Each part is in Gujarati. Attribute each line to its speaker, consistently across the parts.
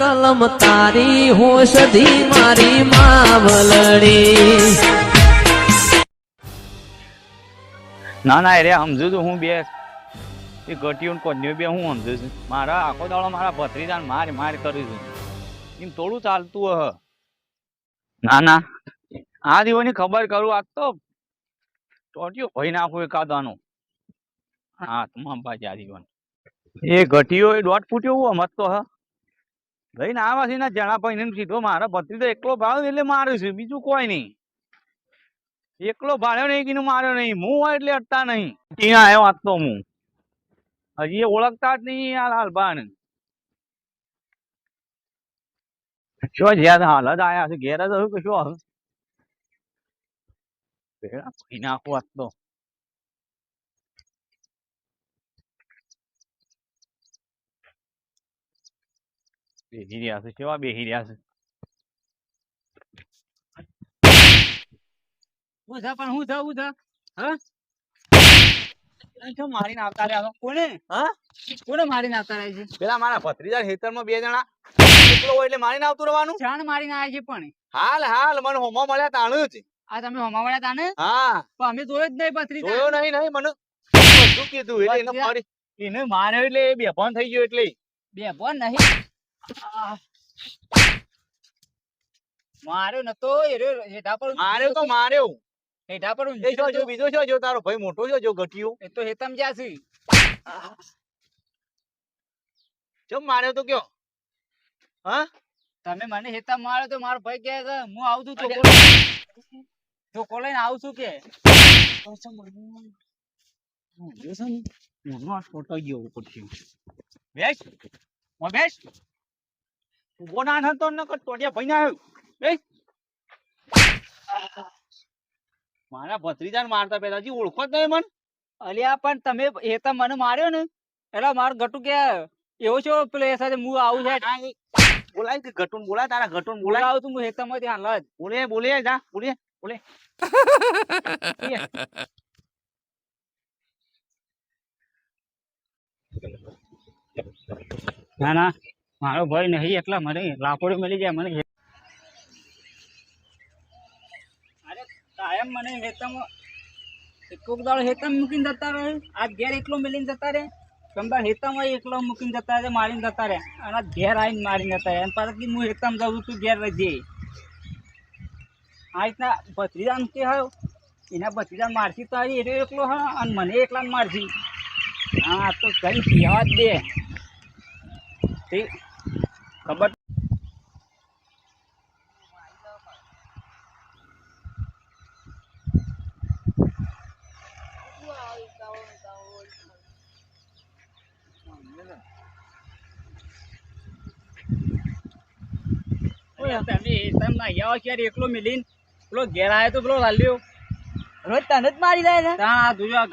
Speaker 1: કલમ તારી હોશધી મારી માવલડી.
Speaker 2: ના ના અરે સમજુ છું હું બે એ ગટિયું કોન્યો બે હું સમજુ છું મારા આખો દાડો મારા ભત્રીજાને માર કરું છું એમ થોડું ચાલતું હ. ના ના આ દિવસની ખબર કરું આજ તો ટોટિયો ભઈ નાખું એકાદાનો. હા તમામ બાજી આ દિવસ એ ઘટીયો એ દોઢ ફૂટ્યો હું મત તો હ ભાઈ ના આવા છે ને જણા ભાઈ સીધો મારા ભત્રીજો એકલો ભાવ એટલે મારું છે બીજું કોઈ નહીં. એકલો ભાડ્યો નહીં કે માર્યો નહીં હું હોય એટલે અટતા નહીં ત્યાં આવ્યો આજ તો હું હજી એ ઓળખતા જ નહીં આ લાલબા ને શું જ્યાં હાલ જ આયા છે ઘેર જ હતું કે શું ભાઈ નાખું આજ તો. બેસી રહ્યા છે કેવા બેસી રહ્યા છે.
Speaker 3: હું થા પણ હું થવું થા હા
Speaker 2: મારીને આવતા રહ્યા
Speaker 3: કોને
Speaker 2: હા
Speaker 3: કોને મારીને આવતા રહે છે?
Speaker 2: પેલા મારા ભત્રીજા ખેતરમાં બે જણા એકલો હોય એટલે મારીને આવતું રહેવાનું.
Speaker 3: જાણ મારીને આવ્યા છે પણ
Speaker 2: હાલ હાલ મને હોમો મળ્યા તાણું જ.
Speaker 3: આ તમે હોમા વાળા તાને
Speaker 2: હા
Speaker 3: પણ અમે જોયો જ નહીં પથરી
Speaker 2: જોયો નહીં નહીં મને બધું કીધું એટલે એને ફરી એને માર્યો એટલે એ બેભાન થઈ ગયો એટલે
Speaker 3: બે બોન નહીં માર્યો નતો હેઠા પર
Speaker 2: માર્યો તો માર્યો.
Speaker 3: હેઠા પર
Speaker 2: એ જો બીજો છો જો તારો ભાઈ મોટો છો જો ગટિયો
Speaker 3: એ તો હેતમ જ્યાં છે
Speaker 2: ચમ માર્યો તો કયો હા
Speaker 3: તમે મને હેતા માર્યો તો મારો ભાઈ કહે છે હું આવું છું તો કોલેન આવું છું કે
Speaker 2: ફોટો ગયો પડશે બેસ બેસ ઉભો ના થતો ને ટોટિયા ભાઈ ના આવ્યો બેસ. મારા ભત્રીજાને મારતા પેલા હજી ઓળખો જ નહીં મન.
Speaker 3: અલ્યા પણ તમે હેતા મને માર્યો ને એટલે મારું ગટુ કે એવો છો પેલો એ સાથે હું આવું છે
Speaker 2: બોલાય કે ઘટુન બોલાય તારા ઘટુન બોલાય
Speaker 3: બોલાવું તું હું હેતા માંથી હાલ જ
Speaker 2: બોલે બોલે જા બોલે બોલે
Speaker 3: ના ના મારો ભાઈ નહીં એટલા મને લાકડું મળી જાય મને અરે કાયમ મને હેતામાં કોક દાડો હેતામાં મૂકીને જતા રહે આજ ઘેર એકલો મેલીને જતા રહે કંબાર હેતામાં એકલો મૂકીને જતા રહે મારીને જતા રહે અને આજ ઘેર આવીને મારીને જતા રહે અને પાછા હું હેતામાં જાઉં છું ઘેર રહીએ આ રીતના ભત્રીજાને કે હા એના ભત્રીજાને મારથી તો આવી એ એકલો હા અને મને એકલા મારથી હા તો કઈ કહેવા જ દે ખબર એકલો મિલીને પેલો ઘેર આવ્યો તો પેલો લાલ્યો રોજ તને જ મારી જાય છે તા જોયો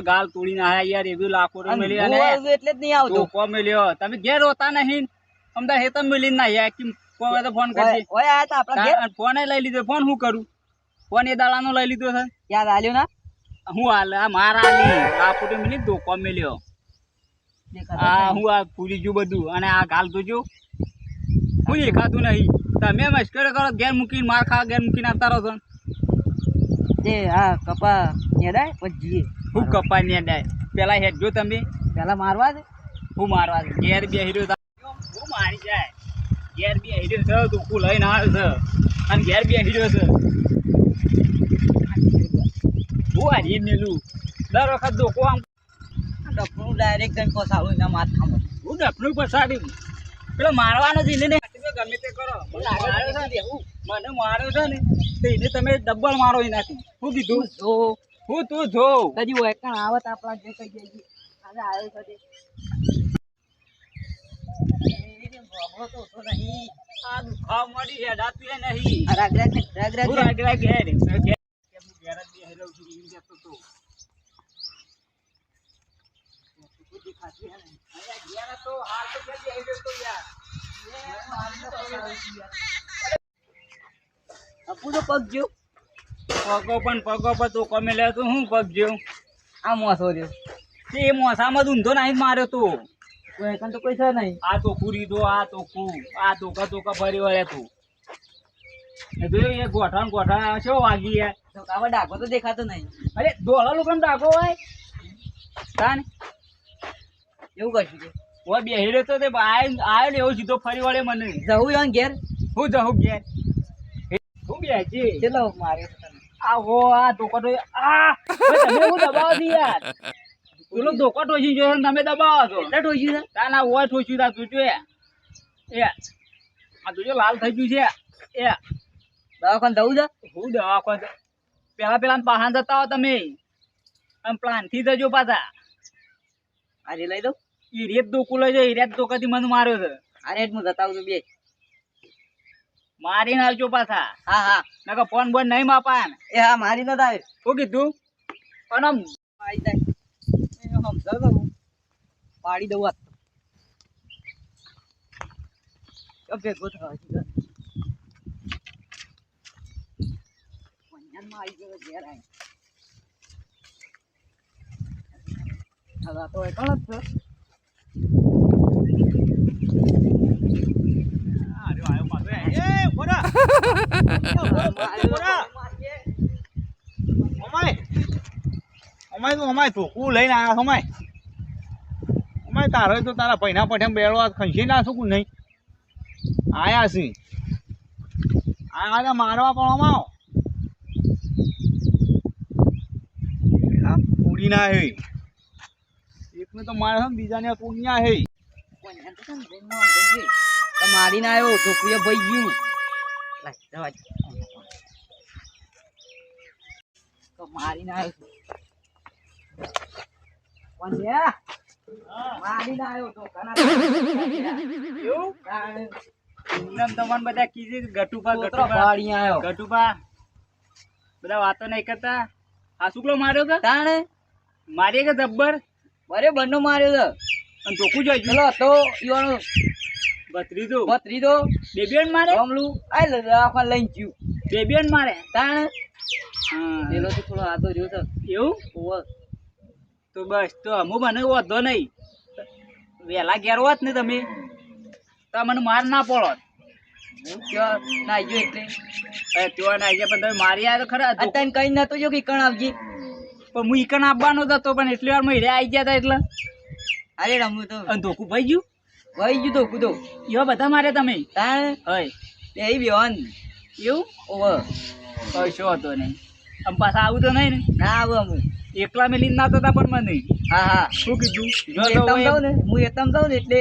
Speaker 3: ગાલ તોડીને આયા યાર એવું લાખો મેલી અને એટલે જ નહીં આવતો કો મેલ્યો તમે ઘેર હોતા નહીં અમદા હેતમ મેલીને ના યાર કે કોઈ તો ફોન કરી ઓય આ તો આપડા ઘેર ફોન લઈ લીધો ફોન હું કરું ફોન એ દાડાનો લઈ લીધો છે યાર આલ્યો ના હું હાલ આ મારા આલી લાખો મેલી દો કો મેલ્યો આ હું આ પૂરી જો બધું અને આ ગાલ જોજો હું દેખાતું નહીં તમે મસ્કરો કરો ઘેર મૂકીને માર ખા ઘેર મૂકીને આવતા રહો છો એ હા કપા નેડાય પછી હું કપા નેડાય પેલા હેડજો તમે પેલા મારવા દે હું મારવા દે ઘેર બે હીરો હું મારી જાય ઘેર બે હીરો છે તો હું લઈને આવ્યો છે અને ઘેર બે હીરો છે હું હારી મેલું દર વખત ધોકો આમ ડફનું ડાયરેક્ટ જઈને પસાડું એના માથામાં હું ડફનું પસાડી પેલો મારવાનો જ એને ગમે તે કરો મને માર્યો છે ને તો એને તમે ડબલ મારો એનાથી શું કીધું જો હું તું જો કદી હોય કાં આવત આપણા જે કઈ જઈએ આજે આવ્યો છે નહીં આ દુખાવ મળી છે દાતું નહીં રાગ ઘેર જ બે હેલો છું એમ જતો તો ઘેર તો હાલ તો કે હેલો તો યાર અપુ તો પગ જો પગો પર તો કમે લે તો હું પગ જો આ મોસો રહ્યો એ મોસામાં ઊંધો નહીં માર્યો તો
Speaker 1: કોઈ એકન તો કોઈ છે નહીં.
Speaker 3: આ તોકું રીધો, આ તોકા ફરી વળે તું. એ જોયું એ ગોઠા શું વાગી યાર.
Speaker 1: ધોકામાં ડાઘો તો દેખાતો નહીં.
Speaker 3: અરે દોલા લોકો ડાકો હોય તાન
Speaker 1: એવું કરશું છે.
Speaker 3: ઓય બેહી રહ્યો તો તે આયો ને એવો સીધો ફરી વળે મને.
Speaker 1: જવું યાર ઘેર.
Speaker 3: હું જાઉં ઘેર. હું બેહી
Speaker 1: કેટલો માર્યો છે તને?
Speaker 3: આવો આ ધોકા તો તમે હું દબાવો દી યાર. પેલો ધોકા ટોચી જોયો ને તમે દબાવો છો.
Speaker 1: કેટલા ઠોસ્યું છે?
Speaker 3: તાના ઓય ઠોચ્યું તા તું જોયે. એ આ તું લાલ થઈ ગયું છે. એ
Speaker 1: દવાખાને જવું છે?
Speaker 3: હું દવાખાને પેલા પાહાન જતા હો તમે આમ પ્લાન થી જજો પાછા.
Speaker 1: આજે લઈ દઉં.
Speaker 3: ઈ રેત ધોકું લઈ જાય. રેત ધોકાથી મને માર્યો છે.
Speaker 1: અરે હું જતા આવું છું બે.
Speaker 3: મારીને આવજો પાછા.
Speaker 1: હા હા
Speaker 3: નકર ફોન બોન નહીં માપાન.
Speaker 1: એ હા મારી નથી આવે.
Speaker 3: શું કીધું? અને આમ
Speaker 1: આવી જાય સમજાવ દઉં પાડી દઉં આ તો ભેગો થવા છે. આવી ગયો ઘેર આવી. હવે તો એકણ જ છે.
Speaker 2: અમાય ધોકું લઈને આવ્યા અમાય. અમાય તારો તો તારા પૈના પઠેમ બેળવા ખંચી નાખું કે નહીં. આયા છે આ મારવા પણ અમારો પૂરી ના હે. એકને તો મારે બીજાને પૂરી ના હે.
Speaker 1: મારી ના આવ્યો ઢોકુએ ભાઈ ગયું. મારી ના આવ્યો મારી ના આવ્યો ઢોકાના.
Speaker 3: તમને બધા કીધું ગટુપા
Speaker 1: આવ્યો
Speaker 3: ગટુપા બધા વાતો નહીં કરતા. આ શુક્લો માર્યો કે
Speaker 1: તાણે
Speaker 3: મારીએ કે જબ્બર
Speaker 1: બરે બંને માર્યો છે.
Speaker 3: અને ધોકું જોઈ
Speaker 1: પેલો હતો ઈવાનો
Speaker 3: ભત્રીજો બેબીઓને મારે
Speaker 1: કમલું આઈ લે દવાખાને લઈને ગયું.
Speaker 3: બેબીઓને મારે
Speaker 1: તાણે
Speaker 3: હા
Speaker 1: પેલો તો થોડો આતો રહ્યો છે.
Speaker 3: એવું
Speaker 1: ઓવર
Speaker 3: તો બસ તો અમુક મને વાંધો નહીં. વહેલા ઘેર હોત ને તમે તો મને માર ના પડો.
Speaker 1: હું ક્યાં નાઈ ગયો એટલે
Speaker 3: ત્યાં ના ગયા પણ તમે મારી આવ્યા તો ખરા.
Speaker 1: અત્યારે કઈ નતો જો કે કણ આવજે.
Speaker 3: પણ હું ઈકણ આપવાનો જ હતો પણ એટલી વાર હીરે આવી ગયા હતા એટલે
Speaker 1: અરે રમવું તો
Speaker 3: અને ધોકું ભાઈ ગયું
Speaker 1: વહી ગયું તો કૂદો
Speaker 3: એવા બધા મારે તમે
Speaker 1: તાણે
Speaker 3: હોય
Speaker 1: એ બેવાન
Speaker 3: એવું
Speaker 1: ઓવર
Speaker 3: કશો હતો નહીં. આમ પાછા આવું તો નહીં ને
Speaker 1: ના આવું અમુક
Speaker 3: એકલા મેં લીન ના હતા પણ મને
Speaker 1: હા હા
Speaker 3: શું કીધું
Speaker 1: હું એતમ જાઉં ને એટલે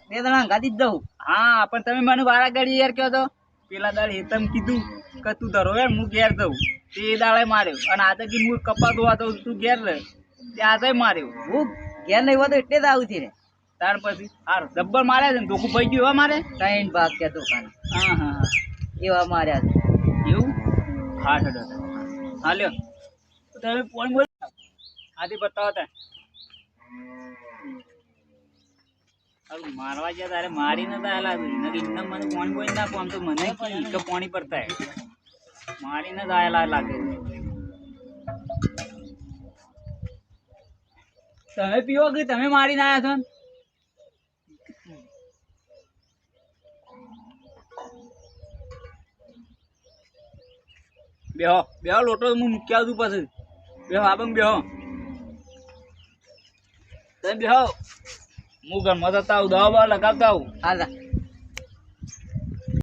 Speaker 1: બે જણા ગાડી જ જાઉં.
Speaker 3: હા પણ તમે મને વારા ગાડી યાર કહો તો પેલા દાડે હેતમ કીધું કે તું ધરો યાર હું ઘેર દઉં તે દાડે માર્યો અને આ તો કે હું કપા ધોવા દઉં તું ઘેર લે તે આજે માર્યો.
Speaker 1: હું ઘેર નહીં હોતો એટલે જ આવું છે ને.
Speaker 3: ત્યાર પછી હાર જબ્બર માર્યા છે ને ધોકું ભાઈ ગયું એવા મારે
Speaker 1: 3 ભાગ ત્યાં દુકાન
Speaker 3: હા હા હા
Speaker 1: એવા માર્યા છે.
Speaker 3: એવું હા ઠડો હા લ્યો તમે ફોન બોલ આથી બતાવો ત્યાં મારવા ગયા તારે મારી નતા આલા મને પાણી બોઈ નાખો આમ તો મને કે પાણી પડતા મારી ન આયેલા લાગે. તમે પીવો કે તમે મારીને આયા છો ને? બેહો બેહો લોટો હું મૂકી આવતું પછી બેહો આબંગ બેહો તમે બેહો હું ઘરમાં જતા આવું દવા બવા લગાવતા આવું.
Speaker 1: હાલા